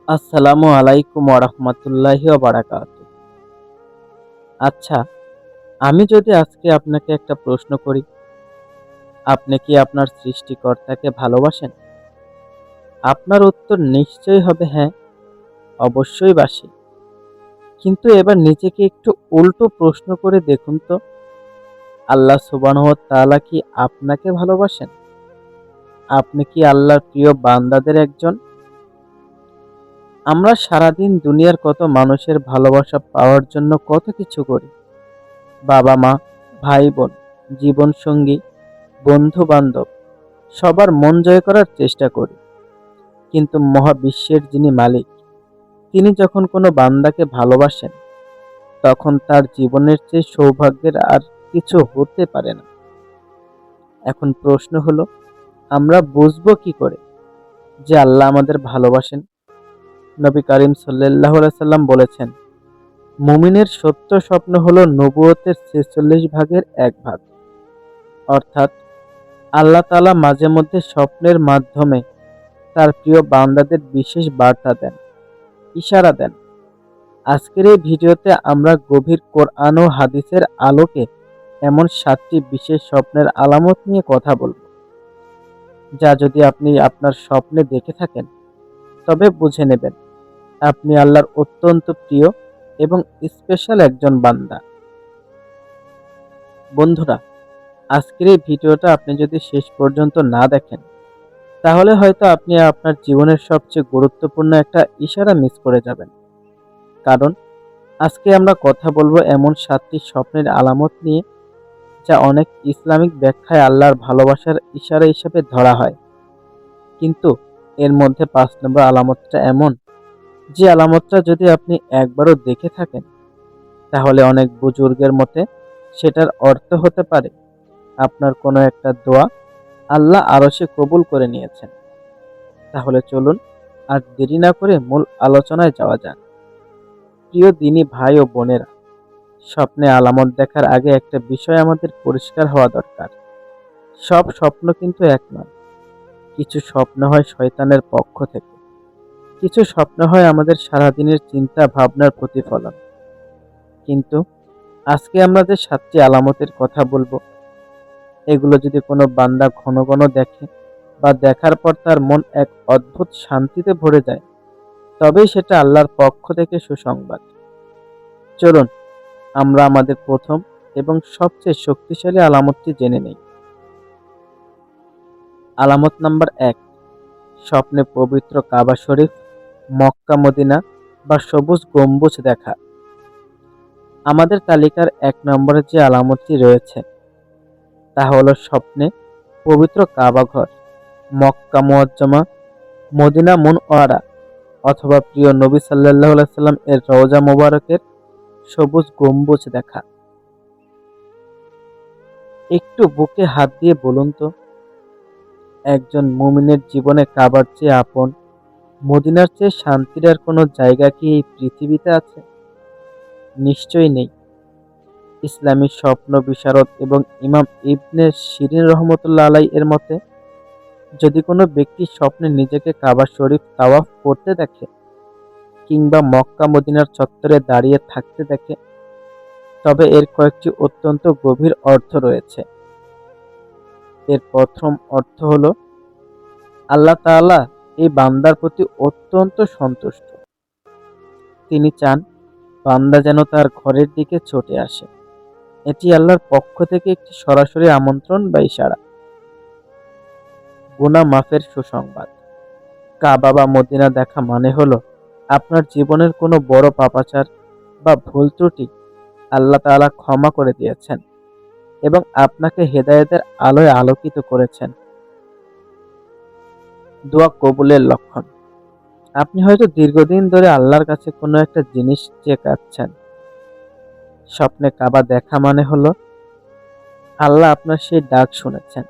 আসসালামু আলাইকুম ওরহমতুল্লাহি ওবারাকাতু। আচ্ছা, আমি যদি আজকে আপনাকে একটা প্রশ্ন করি, আপনি কি আপনার সৃষ্টিকর্তাকে ভালোবাসেন? আপনার উত্তর নিশ্চয়ই হবে হ্যাঁ, অবশ্যই বাসি। কিন্তু এবার নিজেকে একটু উল্টো প্রশ্ন করে দেখুন তো, আল্লাহ সুবহানাহু ওয়া তাআলা কি আপনাকে ভালোবাসেন? আপনি কি আল্লাহর প্রিয় বান্দাদের একজন? আমরা সারাদিন দুনিয়ার কত মানুষের ভালোবাসা পাওয়ার জন্য কত কিছু করি। বাবা-মা, ভাই-বোন, জীবনসঙ্গী, বন্ধু-বান্ধব সবার মন জয় করার চেষ্টা করি। কিন্তু মহাবিশ্বের যিনি মালিক, তিনি যখন কোনো বান্দাকে ভালোবাসেন, তখন তার জীবনের চেয়ে সৌভাগ্যের আর কিছু হতে পারে না। এখন প্রশ্ন হলো, আমরা বুঝবো কি করে যে আল্লাহ আমাদের ভালোবাসেন? নবী করিম সাল্লাল্লাহু আলাইহি সাল্লাম বলেছেন, মুমিনের সত্য স্বপ্ন হলো নবুয়তের ৪৬ ভাগের ১ ভাগ। অর্থাৎ আল্লাহ তাআলা মাঝে মধ্যে স্বপ্নের মাধ্যমে তার প্রিয় বান্দাদের বিশেষ বার্তা দেন, ইশারা দেন। আজকের এই ভিডিওতে আমরা গভীর কোরআন ও হাদিসের আলোকে এমন ৭টি বিশেষ স্বপ্নের আলামত নিয়ে কথা বলব, যা যদি আপনি আপনার স্বপ্নে দেখে থাকেন, তবে বুঝে নেবেন আপনি আল্লাহর অত্যন্ত প্রিয় এবং স্পেশাল একজন বান্দা। বন্ধুরা, আজকের এই ভিডিওটা আপনি যদি শেষ পর্যন্ত না দেখেন, তাহলে হয়তো আপনি আপনার জীবনের সবচেয়ে গুরুত্বপূর্ণ একটা ইশারা মিস করে যাবেন। কারণ আজকে আমরা কথা বলবো এমন ৭টি স্বপ্নের আলামত নিয়ে, যা অনেক ইসলামিক ব্যাখ্যায় আল্লাহর ভালোবাসার ইশারা হিসেবে ধরা হয়। কিন্তু এর মধ্যে ৫ নম্বর আলামতটা এমন, যে আলামতটা যদি আপনি একবারও দেখে থাকেন, তাহলে অনেক বুজুর্গের মতে সেটার অর্থ হতে পারে আপনার কোনো একটা দোয়া আল্লাহ আরশে কবুল করে নিয়েছেন। তাহলে চলুন আর দেরি না করে মূল আলোচনায় যাওয়া যাক। প্রিয় দিনী ভাই ও বোনেরা, স্বপ্নে আলামত দেখার আগে একটা বিষয় আমাদের পরিষ্কার হওয়া দরকার। সব স্বপ্ন কিন্তু এক নয়। কিছু স্বপ্ন হয় শয়তানের পক্ষ থেকে, কিছু স্বপ্ন হয় আমাদের সারাদিনের চিন্তা ভাবনার প্রতিফলন। কিন্তু আজকে আমরা যে ৭টি আলামতের কথা বলবো, এগুলো যদি কোনো বান্দা ঘন ঘন দেখে বা দেখার পর তার মন এক অদ্ভুত শান্তিতে ভরে যায়, তবেই সেটা আল্লাহর পক্ষ থেকে সুসংবাদ। চলুন আমরা আমাদের প্রথম এবং সবচেয়ে শক্তিশালী আলামতটি জেনে নেই। আলামত নাম্বার ১, স্বপ্নে পবিত্র কাবা শরীফ, মক্কা মদিনা বা সবুজ গম্বুজ দেখা। আমাদের তালিকার ১ নম্বরে যে আলামতটি রয়েছে, তা হলো স্বপ্নে পবিত্র কাবা ঘর, মক্কা মুআজ্জমা, মদিনা মুনওয়ারা অথবা প্রিয় নবী সাল্লাল্লাহু আলাইহি সাল্লাম এর রওজা মোবারকের সবুজ গম্বুজ দেখা। একটু বুকে হাত দিয়ে বলুন তো, একজন মুমিনের জীবনে কাবার চেয়ে আপন, মদিনার চেয়ে শান্তির আর কোনো জায়গা কি এই পৃথিবীতে আছে? নিশ্চয়ই নেই। ইসলামী স্বপ্ন বিশারদ এবং ইমাম ইবনে শিরিন রহমতুল্লাহ আলাই এর মতে, যদি কোনো ব্যক্তি স্বপ্নে নিজেকে কাবা শরীফ তাওয়াফ করতে দেখে কিংবা মক্কা মদিনার চত্বরে দাঁড়িয়ে থাকতে দেখে, তবে এর কয়েকটি অত্যন্ত গভীর অর্থ রয়েছে। এর প্রথম অর্থ হলো, আল্লাহ তাআলা এই বান্দার প্রতি অত্যন্ত সন্তুষ্ট। তিনি চান বান্দা যেন তার ঘরের দিকে ছুটে আসে। এটি আল্লাহর পক্ষ থেকে একটি সরাসরি আমন্ত্রণ বা ইশারা। গুনাহ মাফের সুসংবাদ। কাবা বা মদিনা দেখা মানে হলো আপনার জীবনের কোনো বড় পাপাচার বা ভুল ত্রুটি আল্লাহ তাআলা ক্ষমা করে দিয়েছেন এবং আপনাকে হেদায়েতের আলোয় আলোকিত করেছেন। দোয়া কবুলের লক্ষণ। আপনি হয়তো দীর্ঘদিন ধরে আল্লাহর কাছে কোনো একটা জিনিস চেয়ে কাঁদছেন। স্বপ্নে কাবা দেখা মানে হলো আল্লাহ আপনার সেই ডাক শুনেছেন।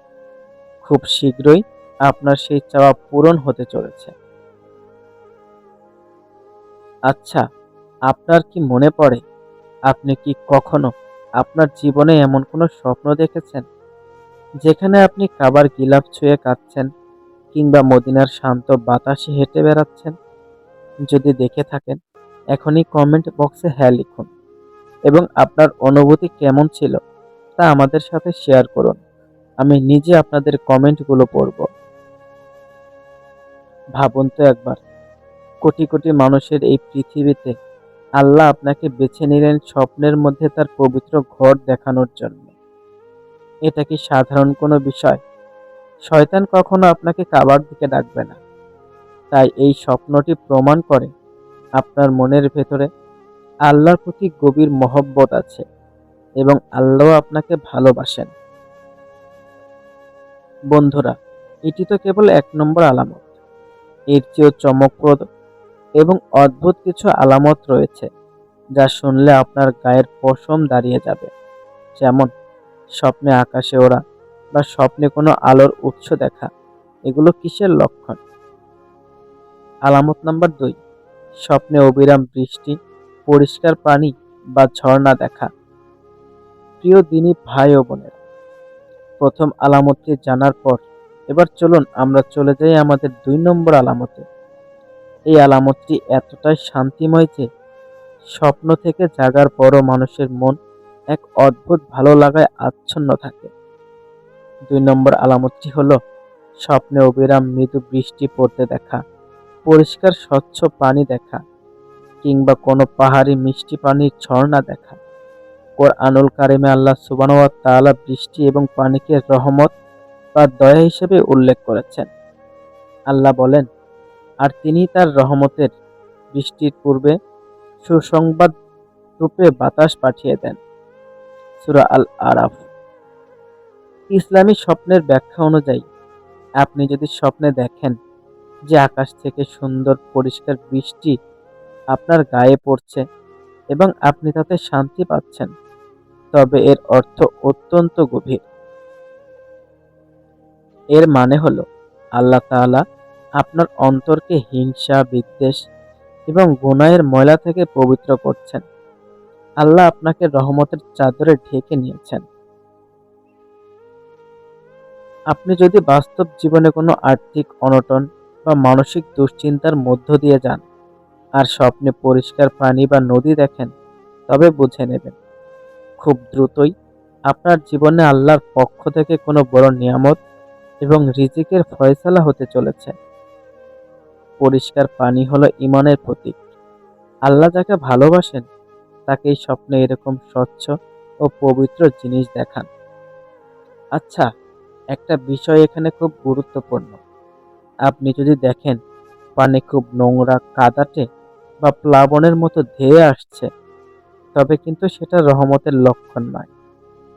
খুব শীঘ্রই আপনার সেই চাওয়া পূরণ হতে চলেছে। আচ্ছা, আপনার কি মনে পড়ে, আপনি কি কখনো আপনার জীবনে এমন কোনো স্বপ্ন দেখেছেন, যেখানে আপনি কাবার গিলাফ ছুঁয়ে কাঁদছেন কিংবা মদিনার শান্ত বাতাসে হেঁটে বেড়াচ্ছেন? যদি দেখে থাকেন এখনই কমেন্ট বক্সে হ্যাঁ লিখুন এবং আপনার অনুভূতি কেমন ছিল তা আমাদের সাথে শেয়ার করুন। আমি নিজে আপনাদের কমেন্টগুলো পড়ব। ভাবুন তো একবার, কোটি কোটি মানুষের এই পৃথিবীতে আল্লাহ আপনাকে বেছে নিলেন স্বপ্নের মধ্যে তার পবিত্র ঘর দেখানোর জন্য। এটা কি সাধারণ কোনো বিষয়? শয়তান কখনো আপনাকে কাবার দিকে ডাকবে না। তাই এই স্বপ্নটি প্রমাণ করে আপনার মনের ভেতরে আল্লাহর প্রতি গভীর মহব্বত আছে এবং আল্লাহ আপনাকে ভালোবাসেন। বন্ধুরা, এটি তো কেবল ১ নম্বর আলামত। এর চেয়েও চমকপ্রদ এবং অদ্ভুত কিছু আলামত রয়েছে যা শুনলে আপনার গায়ের পশম দাঁড়িয়ে যাবে। যেমন স্বপ্নে আকাশে ওড়া বা স্বপ্নে কোনো আলোর উৎস দেখা। এগুলো কিসের লক্ষণ? আলামত নাম্বার ২, স্বপ্নে অবিরাম বৃষ্টি, পরিষ্কার পানি বা ঝর্ণা দেখা। প্রিয় দিনী ভাই ও বোনেরা, প্রথম আলামতটি জানার পর এবার চলুন আমরা চলে যাই আমাদের ২ নম্বর আলামতে। এই আলামতটি এতটাই শান্তিময় যে স্বপ্ন থেকে জাগার পরও মানুষের মন এক অদ্ভুত ভালো লাগায় আচ্ছন্ন থাকে। ২ নম্বর আলামতটি হলো স্বপ্নে অবিরাম মৃদু বৃষ্টি পড়তে দেখা, পরিষ্কার স্বচ্ছ পানি দেখা কিংবা কোনো পাহাড়ি মিষ্টি পানির ঝর্ণা দেখা। কোরআনুল কারিমে আল্লাহ সুবহানাহু ওয়া তাআলা বৃষ্টি এবং পানিকে রহমত বা দয়া হিসেবে উল্লেখ করেছেন। আল্লাহ বলেন, আর তিনি তার রহমতের বৃষ্টির পূর্বে সুসংবাদ রূপে বাতাস পাঠিয়ে দেন। সূরা আল আরাফ। ইসলামী স্বপ্নের ব্যাখ্যা অনুযায়ী আপনি যদি স্বপ্নে দেখেন যে আকাশ থেকে সুন্দর পরিষ্কার বৃষ্টি আপনার গায়ে পড়ছে এবং আপনি তাতে শান্তি পাচ্ছেন, তবে এর অর্থ অত্যন্ত গভীর। এর মানে হলো আল্লাহ তাআলা আপনার অন্তরকে হিংসা, বিদ্বেষ এবং গুনাহের ময়লা থেকে পবিত্র করছেন। আল্লাহ আপনাকে রহমতের চাদরে ঢেকে নিয়েছেন। আপনি যদি বাস্তব জীবনে কোনো আর্থিক অনটন বা মানসিক দুশ্চিন্তার মধ্য দিয়ে যান আর স্বপ্নে পরিষ্কার পানি বা নদী দেখেন, তবে বুঝে নেবেন খুব দ্রুতই আপনার জীবনে আল্লাহর পক্ষ থেকে কোনো বড় নিয়ামত এবং রিজিকের ফয়সালা হতে চলেছে। পরিষ্কার পানি হলো ঈমানের প্রতীক। আল্লাহ যাকে ভালোবাসেন তাকে এই স্বপ্নে এরকম স্বচ্ছ ও পবিত্র জিনিস দেখান। আচ্ছা, একটা বিষয় এখানে খুব গুরুত্বপূর্ণ। আপনি যদি দেখেন পানি খুব নোংরা, কাদাটে বা প্লাবনের মতো ধেয়ে আসছে, তবে কিন্তু সেটা রহমতের লক্ষণ নয়।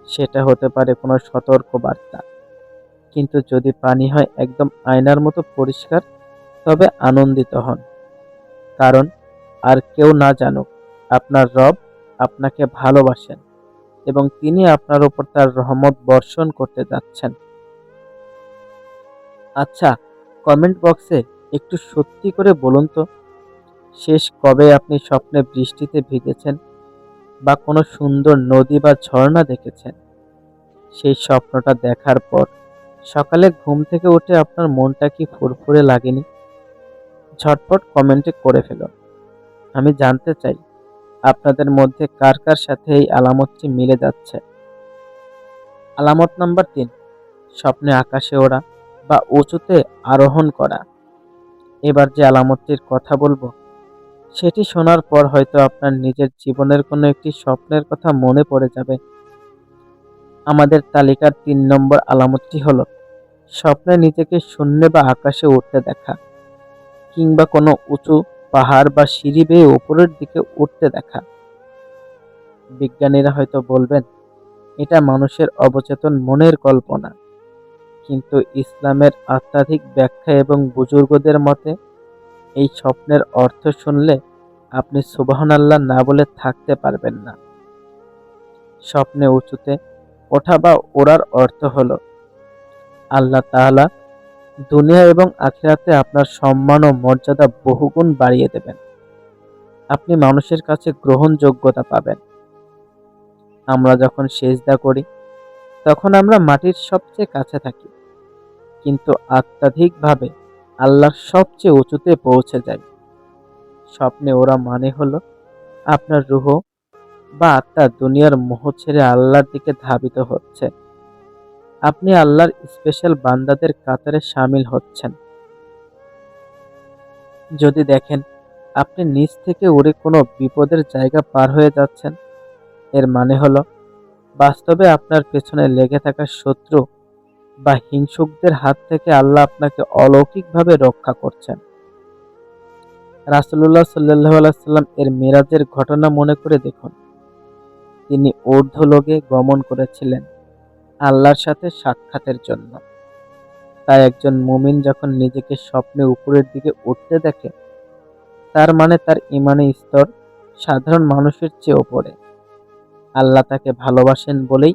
সেটা হতে পারে কোনো সতর্ক বার্তা। কিন্তু যদি পানি হয় একদম আয়নার মতো পরিষ্কার, তবে আনন্দিত হন। কারণ আর কেউ না জানুক, আপনার রব আপনাকে ভালোবাসেন এবং তিনি আপনার উপর তার রহমত বর্ষণ করতে যাচ্ছেন। আচ্ছা, কমেন্ট বক্সে একটু সত্যি করে বলুন তো, শেষ কবে আপনি স্বপ্নে বৃষ্টিতে ভিজেছেন বা কোনো সুন্দর নদী বা ঝর্ণা দেখেছেন? সেই স্বপ্নটা দেখার পর সকালে ঘুম থেকে উঠে আপনার মনটা কি ফুরফুরে লাগেনি? ঝটপট কমেন্টে করে ফেলুন। আমি জানতে চাই আপনাদের মধ্যে কার কার সাথে এই আলামতটি মিলে যাচ্ছে। আলামত নাম্বার ৩, স্বপ্নে আকাশে ওড়া বা উঁচুতে আরোহণ করা। এবার যে আলামতটির কথা বলবো সেটি শোনার পর হয়তো আপনার নিজের জীবনের কোনো একটি স্বপ্নের কথা মনে পড়ে যাবে। আমাদের তালিকার ৩ নম্বর আলামতটি হলো স্বপ্নে নিজেকে শূন্যে বা আকাশে উঠতে দেখা কিংবা কোনো উঁচু পাহাড় বা সিঁড়ি বেয়ে উপরের দিকে উঠতে দেখা। বিজ্ঞানীরা হয়তো বলবেন এটা মানুষের অবচেতন মনের কল্পনা, কিন্তু ইসলামের আধ্যাত্মিক ব্যাখ্যা এবং বুজুর্গদের মতে এই স্বপ্নের অর্থ শুনলে আপনি সুবহানাল্লাহ না বলে থাকতে পারবেন না। স্বপ্নে উঁচুতে ওঠা বা ওড়ার অর্থ হলো আল্লাহ তাআলা দুনিয়া এবং আখিরাতে আপনার সম্মান ও মর্যাদা বহুগুণ বাড়িয়ে দেবেন। আপনি মানুষের কাছে গ্রহণযোগ্যতা পাবেন। আমরা যখন সেজদা করি তখন আমরা মাটির সবচেয়ে কাছে থাকি, কিন্তু আধ্যাত্মিকভাবে আল্লাহর সবচেয়ে উঁচুতে পৌঁছে যাই। স্বপ্নে ওরা মানে হলো আপনার রুহ বা আত্মা দুনিয়ার মোহ ছেড়ে আল্লাহর দিকে ধাবিত হচ্ছে। আপনি আল্লাহর স্পেশাল বান্দাদের কাতারে শামিল হচ্ছেন। যদি দেখেন আপনি নিচ থেকে উড়ে কোনো বিপদের জায়গা পার হয়ে যাচ্ছেন, এর মানে হলো বাস্তবে আপনার পেছনে লেগে থাকা শত্রু বা হিংসুকদের হাত থেকে আল্লাহ আপনাকে অলৌকিকভাবে রক্ষা করছেন। রাসূলুল্লাহ সাল্লাল্লাহু আলাইহি সাল্লাম এর মেরাজের ঘটনা মনে করে দেখুন। তিনি ঊর্ধ্বলোকে গমন করেছিলেন আল্লাহর সাথে সাক্ষাতের জন্য। তাই একজন মুমিন যখন নিজেকে স্বপ্নে উপরের দিকে উঠতে দেখে, তার মানে তার ঈমানের স্তর সাধারণ মানুষের চেয়ে ওপরে। আল্লাহ তাকে ভালোবাসেন বলেই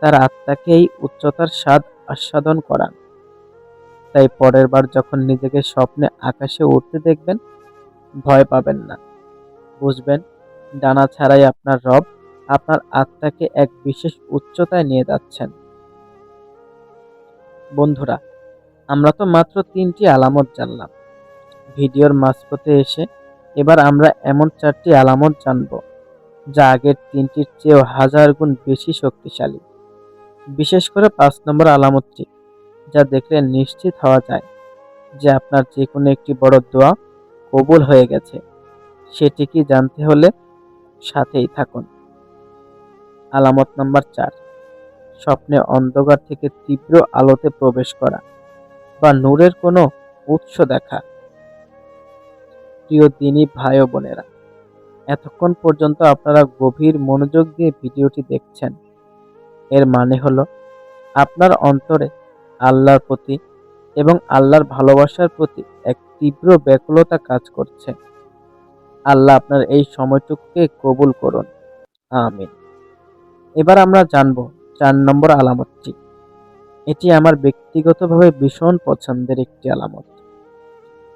তার আত্মাকে এই উচ্চতার স্বাদ আস্বাদন করান। তাই পরের বার যখন নিজেকে স্বপ্নে আকাশে উড়তে দেখবেন, ভয় পাবেন না। বুঝবেন ডানা ছাড়াই আপনার রব আপনার আত্মাকে এক বিশেষ উচ্চতায় নিয়ে যাচ্ছেন। বন্ধুরা, আমরা তো মাত্র ৩টি আলামত জানলাম। ভিডিওর মাঝপথে এসে এবার আমরা এমন ৪টি আলামত জানব যা আগের ৩টির চেয়েও হাজার গুণ বেশি শক্তিশালী। বিশেষ করে ৫ নম্বর আলামতটি, যা দেখলে নিশ্চিত হওয়া যায় যে আপনার যেকোনো একটি বড় দোয়া কবুল হয়ে গেছে। সেটি কি জানতে হলে সাথেই থাকুন। আলামত নাম্বার ৪, স্বপ্নে অন্ধকার থেকে তীব্র আলোতে প্রবেশ করা বা নূরের কোনো উৎস দেখা। প্রিয় দিনী ভাই ও বোনেরা, এতক্ষণ পর্যন্ত আপনারা গভীর মনোযোগ দিয়ে ভিডিওটি দেখছেন। এর মানে হলো আপনার অন্তরে আল্লাহর প্রতি এবং আল্লাহর ভালোবাসার প্রতি এক তীব্র ব্যাকুলতা কাজ করছে। আল্লাহ আপনার এই সময়টুকুকে কবুল করুন, আমিন। এবার আমরা জানব ৪ নম্বর আলামতটি। এটি আমার ব্যক্তিগতভাবে ভীষণ পছন্দের একটি আলামত।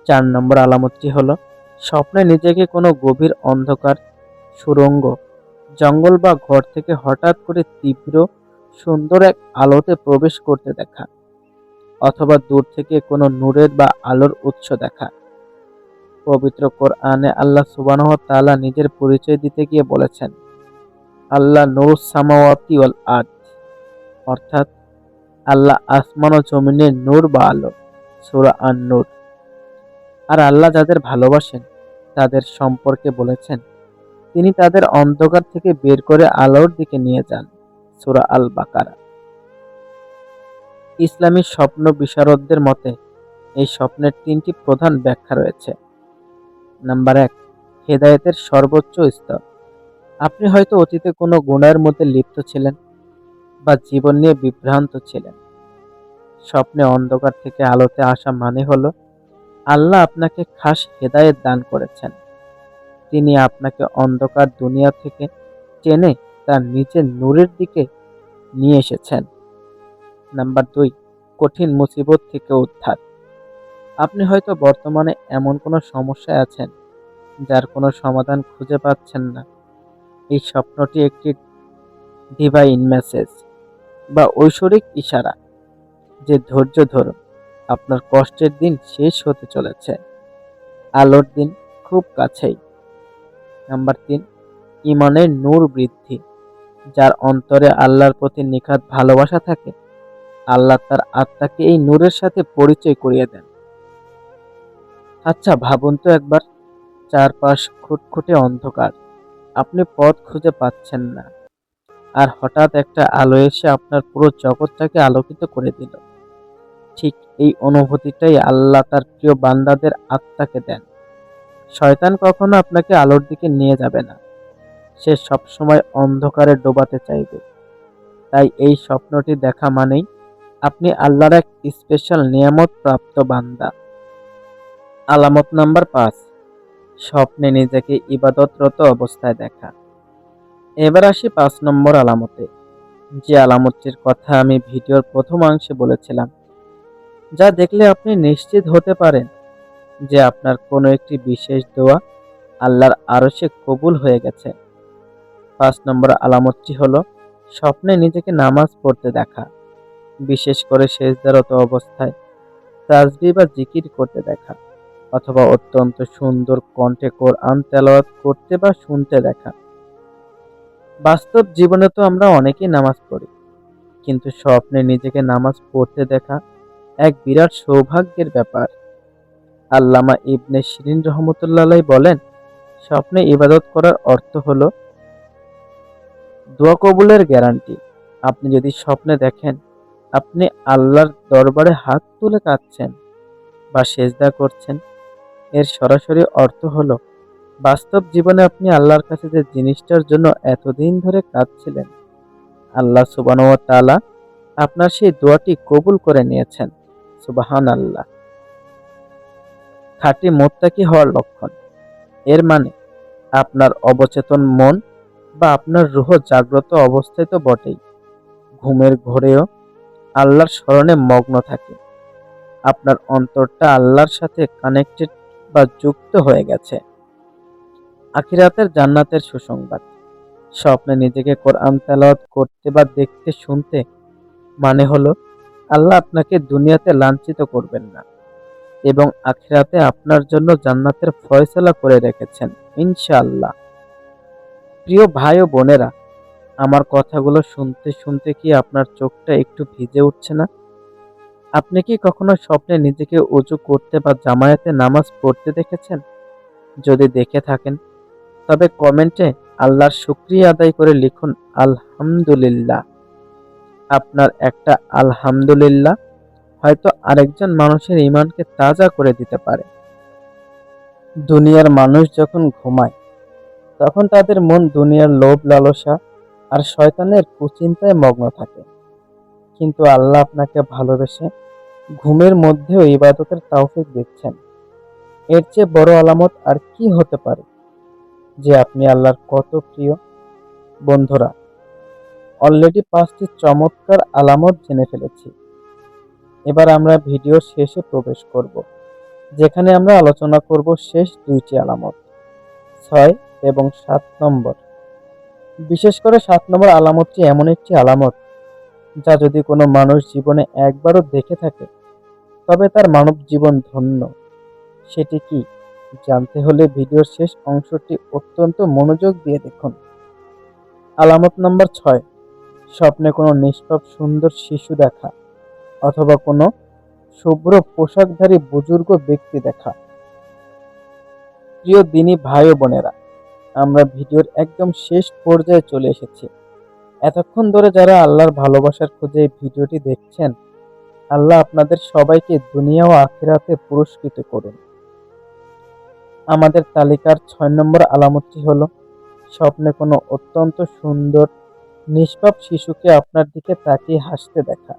৪ নম্বর আলামতটি হলো স্বপ্নে নিজেকে কোনো গভীর অন্ধকার, সুড়ঙ্গ, জঙ্গল বা ঘর থেকে হঠাৎ করে তীব্র সুন্দর এক আলোতে প্রবেশ করতে দেখা, অথবা দূর থেকে কোনো নূরের বা আলোর উৎস দেখা। পবিত্র কোরআনে আল্লাহ সুবহানাহু ওয়া তাআলা নিজের পরিচয় দিতে গিয়ে বলেছেন, আল্লাহ নূরুস সামাওয়াতি ওয়াল আরদ, অর্থাৎ আল্লাহ আসমান ও জমিনের নূর বা আলো। সূরা আন-নূর। আর আল্লাহ যাদের ভালোবাসেন তাদের সম্পর্কে বলেছেন, তিনি তাদের অন্ধকার থেকে বের করে আলোর দিকে নিয়ে যান। সূরা আল বাকারা। ইসলামী স্বপ্ন বিশারদদের মতে এই স্বপ্নের ৩টি প্রধান ব্যাখ্যা রয়েছে। নাম্বার ১, হেদায়েতের সর্বোচ্চ স্তর। আপনি হয়তো অতীতে কোনো গুনাহের মধ্যে লিপ্ত ছিলেন বা জীবন নিয়ে বিভ্রান্ত ছিলেন। স্বপ্নে অন্ধকার থেকে আলোতে আসা মানে হলো আল্লাহ আপনাকে খাস হেদায়েত দান করেছেন। তিনি আপনাকে অন্ধকার দুনিয়া থেকে টেনে তার নিজের নূরের দিকে নিয়ে এসেছেন। নাম্বার ২, কঠিন মুসিবত থেকে উদ্ধার। আপনি হয়তো বর্তমানে এমন কোনো সমস্যায় আছেন যার কোনো সমাধান খুঁজে পাচ্ছেন না। এই স্বপ্নটি একটি ডিভাইন মেসেজ বা ঐশ্বরিক ইশারা যে ধৈর্য ধরুন, আপনার কষ্টের দিন শেষ হতে চলেছে, আলোর দিন খুব কাছেই। নাম্বার ৩, ঈমানের নূর বৃদ্ধি। যার অন্তরে আল্লাহর প্রতি নিখাত ভালোবাসা থাকে, আল্লাহ তার আত্মাকে এই নূরের সাথে পরিচয় করিয়ে দেন। আচ্ছা ভাবুন তো একবার, চারপাশ খুটখুটে অন্ধকার, আপনি পথ খুঁজে পাচ্ছেন না, আর হঠাৎ একটা আলো এসে আপনার পুরো জগৎটাকে আলোকিত করে দিল। ঠিক এই অনুভূতিটাই আল্লাহ তার প্রিয় বান্দাদের আত্মাকে দেন। শয়তান কখনো আপনাকে আলোর দিকে নিয়ে যাবে না, সে সবসময় অন্ধকারে ডোবাতে চাইবে। তাই এই স্বপ্নটি দেখা মানেই আপনি আল্লাহর এক স্পেশাল নিয়ামত প্রাপ্ত বান্দা। আলামত নাম্বার ৫, স্বপ্নে নিজেকে ইবাদতরত অবস্থায় দেখা। এবার আসি ৫ নম্বর আলামতে, যে আলামতটির কথা আমি ভিডিওর প্রথম অংশে বলেছিলাম, যা দেখলে আপনি নিশ্চিত হতে পারেন যে আপনার কোনো একটি বিশেষ দোয়া আল্লাহর আরশে কবুল হয়ে গেছে। ৫ নম্বর আলামতটি হলো স্বপ্নে নিজেকে নামাজ পড়তে দেখা, বিশেষ করে সেজদারত অবস্থায় তাসবিহ বা জিকির করতে দেখা। অথবা অত্যন্ত সুন্দর কণ্ঠে কোরআন তেলাওয়াত করতে বা শুনতে দেখা। বাস্তব জীবনে তো আমরা অনেকেই নামাজ পড়ি, কিন্তু স্বপ্নে নিজেকে নামাজ পড়তে দেখা এক বিরাট সৌভাগ্যের ব্যাপার। আল্লামা ইবনে শিরিন রহমতুল্লাহ আলাইহি বলেন, স্বপ্নে ইবাদত করার অর্থ হলো দোয়া কবুলের গ্যারান্টি। আপনি যদি স্বপ্নে দেখেন আপনি আল্লাহর দরবারে হাত তুলে কাঁদছেন বা সেজদা করছেন, এর সরাসরি অর্থ হলো বাস্তব জীবনে আপনি আল্লাহর কাছে যে জিনিসটার জন্য এতদিন ধরে কাঁদছিলেন, আল্লাহ সুবহানাহু ওয়া তাআলা আপনার সেই দোয়াটি কবুল করে নিয়েছেন। সুবহানাল্লাহ। খাঁটি মুত্তাকি হওয়ার লক্ষণ। এর মানে আপনার অবচেতন মন বা আপনার রূহ জাগ্রত অবস্থায় তো বটেই, ঘুমের ঘোরেও আল্লাহর স্মরণে মগ্ন থাকে। আপনার অন্তরটা আল্লাহর সাথে কানেক্টেড বা যুক্ত হয়ে গেছে। আখিরাতের জান্নাতের সুসংবাদ। স্বপ্নে নিজেকে কোরআন তেলাওয়াত করতে বা দেখতে শুনতে মানে হলো আল্লাহ আপনাকে দুনিয়াতে লাঞ্ছিত করবেন না এবং আখিরাতে আপনার জন্য জান্নাতের ফয়সালা করে রেখেছেন ইনশাআল্লাহ। প্রিয় ভাই ও বোনেরা, আমার কথাগুলো শুনতে শুনতে কি আপনার চোখটা একটু ভিজে উঠছে না? আপনি কি কখনো স্বপ্নে নিজেকে উজু করতে বা জামায়াতে নামাজ পড়তে দেখেছেন? যদি দেখে থাকেন তবে কমেন্টে আল্লাহর শুকরিয়া আদায় করে লিখুন আলহামদুলিল্লাহ। আপনার একটা আলহামদুলিল্লাহ হয়তো আরেকজন মানুষের ঈমানকে তাজা করে দিতে পারে। দুনিয়ার মানুষ যখন ঘুমায় তখন তাদের মন দুনিয়ার লোভ লালসা আর শয়তানের কুচিন্তায় মগ্ন থাকে, কিন্তু আল্লাহ আপনাকে ভালোবেসে ঘুমের মধ্যেও ইবাদতের তৌফিক দিচ্ছেন। এর চেয়ে বড় আলামত আর কি হতে পারে যে আপনি আল্লাহর কত প্রিয়? বন্ধুরা, অলরেডি 5টি চমৎকার আলামত জেনে ফেলেছি। এবার আমরা ভিডিওর শেষে প্রবেশ করব, যেখানে আমরা আলোচনা করব শেষ 2টি আলামত, 6 এবং 7 নম্বর। বিশেষ করে 7 নম্বর আলামতটি এমন একটি আলামত যা যদি কোনো মানুষ জীবনে একবারও দেখে থাকে তবে তার মানব জীবন ধন্য। সেটি কি জানতে হলে ভিডিওর শেষ অংশটি অত্যন্ত মনোযোগ দিয়ে দেখুন। আলামত নম্বর 6, স্বপ্নে কোনো নিষ্পাপ সুন্দর শিশু দেখা অথবা কোনো শুভ্র পোশাকধারী বুজুর্গ ব্যক্তি দেখা। প্রিয় দিনী ভাই ও বোনেরা, আমরা ভিডিওর একদম শেষ পর্যায়ে চলে এসেছি। এতক্ষণ ধরে যারা আল্লাহর ভালোবাসার খোঁজে এই ভিডিওটি দেখছেন, আল্লাহ আপনাদের সবাইকে দুনিয়া ও আখিরাতে পুরস্কৃত করুন। আমাদের তালিকার 6 নম্বর আলামতটি হলো স্বপ্নে কোনো অত্যন্ত সুন্দর নিষ্পাপ শিশুকে আপনার দিকে তাকিয়ে হাসতে দেখা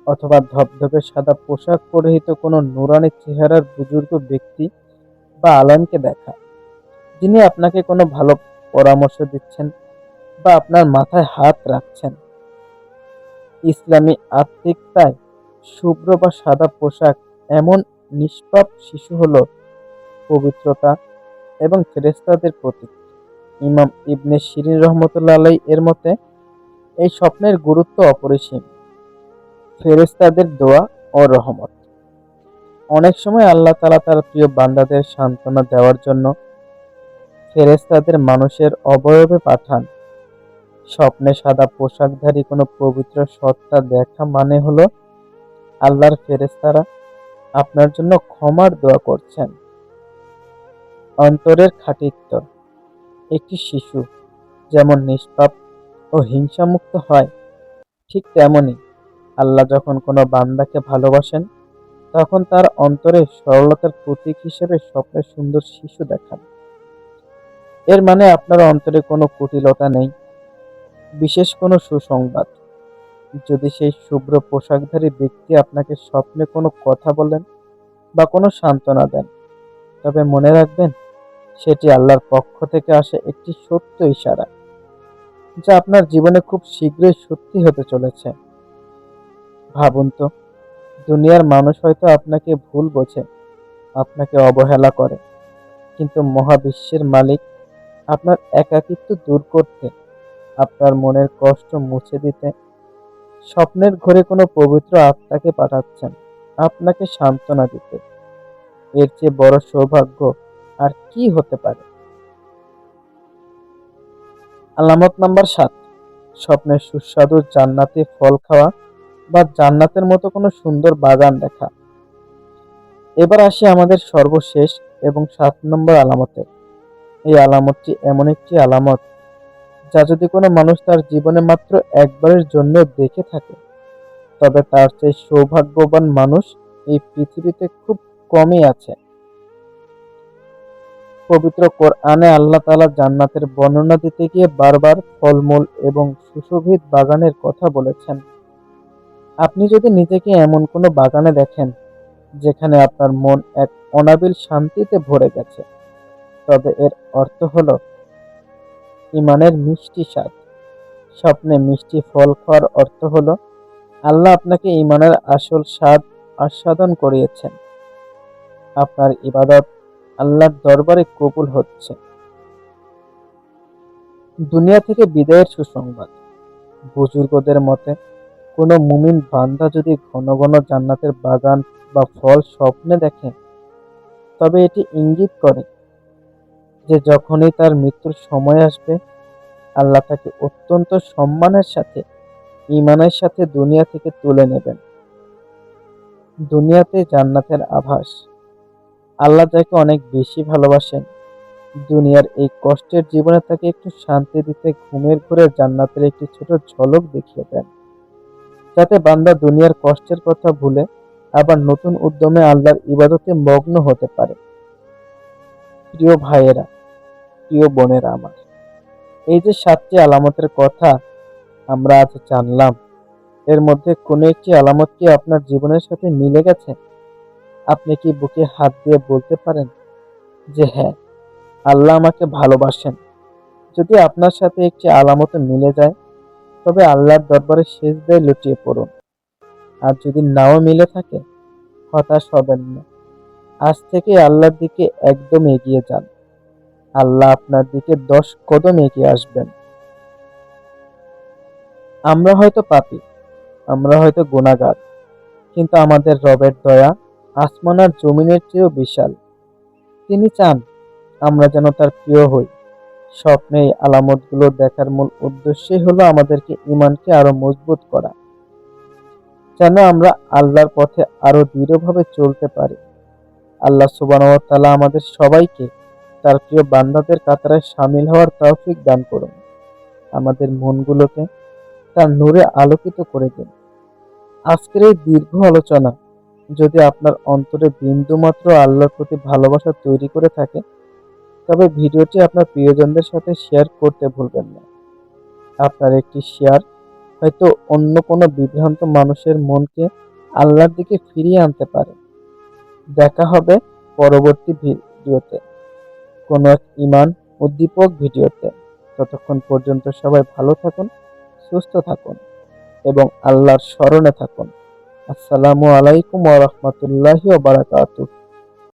অথবা ধবধবে সাদা পোশাক পরিহিত কোনো নুরানি চেহারার বুজুর্গ ব্যক্তি বা আলেমকে দেখা, যিনি আপনাকে কোনো ভালো পরামর্শ দিচ্ছেন বা আপনার মাথায় হাত রাখছেন। ইসলামী আত্মিকতায় শুভ্র বা সাদা পোশাক এমন নিষ্পাপ শিশু হলো পবিত্রতা এবং ফেরেশতাদের প্রতীক। ইমাম ইবনে শিরিন রহমতুল্লাহ আলাইহি এর মতে এই স্বপ্নের গুরুত্ব অপরিসীম। ফেরেশতাদের দোয়া ও রহমত। অনেক সময় আল্লাহ তাআলা তার প্রিয় বান্দাদের সান্ত্বনা দেওয়ার জন্য ফেরেশতাদের মানুষের অবয়বে পাঠান। স্বপ্নে সাদা পোশাকধারী কোনো পবিত্র সত্তা দেখা মানে হলো আল্লাহর ফেরেশতারা আপনার জন্য ক্ষমার দোয়া করছেন। অন্তরের খাঁটিত্ব। একটি শিশু যেমন নিষ্পাপ ও হিংসামুক্ত হয়, ঠিক তেমনি আল্লাহ যখন কোনো বান্দাকে ভালোবাসেন তখন তার অন্তরে সরলতার প্রতীক হিসেবে স্বপ্নের সুন্দর শিশু দেখান। এর মানে আপনার অন্তরে কোনো কুটিলতা নেই। বিশেষ কোনো সুসংবাদ, যদি সেই শুভ্র পোশাকধারী ব্যক্তি আপনাকে স্বপ্নে কোনো কথা বলেন বা কোনো সান্ত্বনা দেন, তবে মনে রাখবেন সেটি আল্লাহর পক্ষ থেকে আসে একটি সত্য ইশারা, যা আপনার জীবনে খুব শীঘ্রই সত্যি হতে চলেছে। ভাবুন তো, দুনিয়ার মানুষ হয়তো আপনাকে ভুল বোঝে, আপনাকে অবহেলা করে, কিন্তু মহাবিশ্বের মালিক আপনার একাকিত্ব দূর করতে, আপনার মনের কষ্ট মুছে দিতে স্বপ্নের ঘোরে কোনো পবিত্র আত্মাকে পাঠাচ্ছেন আপনাকে সান্ত্বনা দিতে। এর চেয়ে বড় সৌভাগ্য আর কি হতে পারে? আলামত নাম্বার 7, স্বপ্নে সুস্বাদু জান্নাতি ফল খাওয়া বা জান্নাতের মতো কোনো সুন্দর বাগান দেখা। এবার আসি আমাদের সর্বশেষ এবং 7 নম্বর আলামতে। এই আলামতটি এমন একটি আলামত যা যদি কোনো মানুষ তার জীবনে মাত্র একবারের জন্য দেখে থাকে, তবে তার চেয়ে সৌভাগ্যবান মানুষ এই পৃথিবীতে খুব কমই আছে। পবিত্র কোরআনে আল্লাহ তাআলা জান্নাতের বর্ণনা দিতে গিয়ে বারবার ফলমূল এবং সুশোভিত বাগানের কথা বলেছেন। আপনি যদি নিজেকে এমন কোনো বাগানে দেখেন যেখানে আপনার মন এক অনাবিল শান্তিতে ভরে গেছে, তবে এর অর্থ হলো ঈমানের মিষ্টি স্বাদ। স্বপ্নে মিষ্টি ফল খাওয়ার অর্থ হলো আল্লাহ আপনাকে ঈমানের আসল স্বাদ আস্বাদন করিয়েছেন। আপনার ইবাদত আল্লাহর দরবারে কবুল হচ্ছে। দুনিয়া থেকে বিদায়ের সুসংবাদ। বুজুর্গদের মতে কোনো মুমিন বান্দা যদি ঘন ঘন জান্নাতের বাগান বা ফল স্বপ্নে দেখে, তবে এটি ইঙ্গিত করে যে যখনই তার মৃত্যুর সময় আসবে, আল্লাহ তাকে অত্যন্ত সম্মানের সাথে ঈমানের সাথে দুনিয়া থেকে তুলে নেবেন। দুনিয়াতে জান্নাতের আভাস। আল্লাহ যাকে অনেক বেশি ভালোবাসেন, দুনিয়ার এই কষ্টের জীবনে তাকে একটু শান্তি দিতে ঘুমের ঘোরে জান্নাতের একটি ছোট ঝলক দেখিয়ে দেন, যাতে বান্দা দুনিয়ার কষ্টের কথা ভুলে আবার নতুন উদ্যমে আল্লাহর ইবাদতে মগ্ন হতে পারে। প্রিয় ভাইয়েরা, প্রিয় বোনেরা আমার, এই যে 7টি আলামতের কথা আমরা আজ জানলাম, এর মধ্যে কোনো একটি আলামত কি আপনার জীবনের সাথে মিলে গেছে? আপনি কি বুকে হাত দিয়ে বলতে পারেন যে হ্যাঁ, আল্লাহ আমাকে ভালোবাসেন? যদি আপনার সাথে একটি আলামত মিলে যায়, তবে আল্লাহর দরবারে সিজদায় লুটিয়ে পড়ুন। আর যদি নাও মিলে থাকে, হতাশ হবেন না। আজ থেকে আল্লাহর দিকে একদম এগিয়ে যান। আল্লাহ আপনার দিকে 10 কদম এগিয়ে আসবেন। আমরা হয়তো পাপী, আমরা হয়তো গুনাহগার, কিন্তু আমাদের রবের দয়া আসমান আর জমিনের চেয়েও বিশাল। তিনি চান আমরা যেন তার প্রিয় হই। স্বপ্নে এই আলামতগুলো দেখার মূল উদ্দেশ্যই হলো আমাদেরকে ঈমানকে আরো মজবুত করা, যেন আমরা আল্লাহর পথে আরো দৃঢ়ভাবে চলতে পারি। আল্লাহ সুবহানাহু ওয়া তাআলা আমাদের সবাইকে তার প্রিয় বান্দাদের কাতারে শামিল হওয়ার তৌফিক দান করুন। আমাদের মনগুলোকে তার নূরে আলোকিত করে দিন। আজকের এই দীর্ঘ আলোচনা যদি আপনার অন্তরে বিন্দুমাত্র আল্লাহর প্রতি ভালোবাসা তৈরি করে থাকে, তবে ভিডিওটি আপনার প্রিয়জনদের সাথে শেয়ার করতে ভুলবেন না। আপনার একটি শেয়ার হয়তো অন্য কোনো বিভ্রান্ত মানুষের মনকে আল্লাহর দিকে ফিরিয়ে আনতে পারে। দেখা হবে পরবর্তী ভিডিওতে, কোনো এক ঈমান উদ্দীপক ভিডিওতে। ততক্ষণ পর্যন্ত সবাই ভালো থাকুন, সুস্থ থাকুন এবং আল্লাহর স্মরণে থাকুন। আসসালামু আলাইকুম ওয়া রাহমাতুল্লাহি ওয়া বারাকাতুহু।